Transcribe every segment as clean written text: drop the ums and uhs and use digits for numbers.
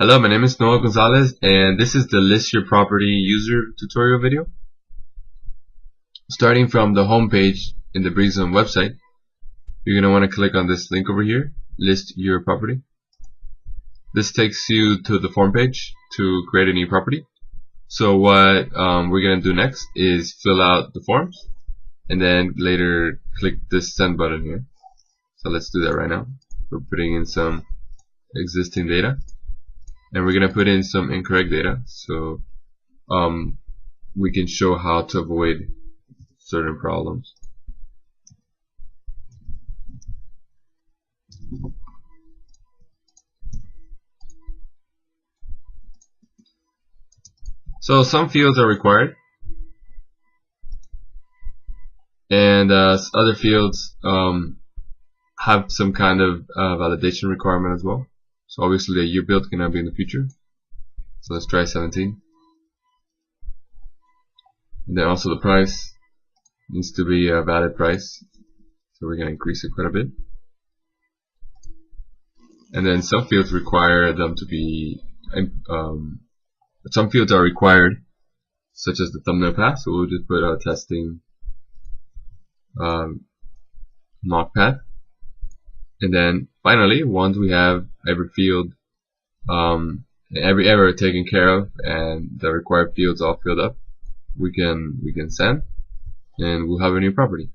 Hello, my name is Noah Gonzalez, and this is the List Your Property user tutorial video. Starting from the home page in the Breezezone website, you're going to want to click on this link over here, List Your Property. This takes you to the form page to create a new property. So what we're going to do next is fill out the forms, and then later click this send button here. So let's do that right now. We're putting in some existing data, and we're going to put in some incorrect data so we can show how to avoid certain problems. So some fields are required, and other fields have some kind of validation requirement as well. So obviously the year build cannot be in the future. So let's try 17. And then also the price needs to be a valid price. So we're going to increase it quite a bit. And then some fields require them to be, some fields are required, such as the thumbnail path. So we'll just put testing mock path. And then finally, once we have every field, every error taken care of, and the required fields all filled up, we can send, and we'll have a new property.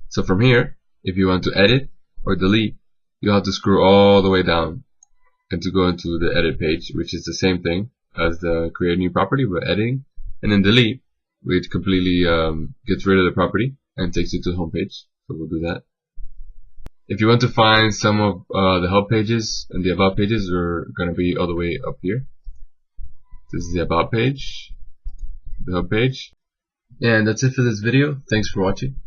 So from here, if you want to edit or delete, you have to scroll all the way down and to go into the edit page, which is the same thing as the create new property, but editing, and then delete, which completely gets rid of the property and takes you to the home page. So we'll do that. If you want to find some of the help pages and the about pages, are going to be all the way up here. This is the about page, the help page, and that's it for this video. Thanks for watching.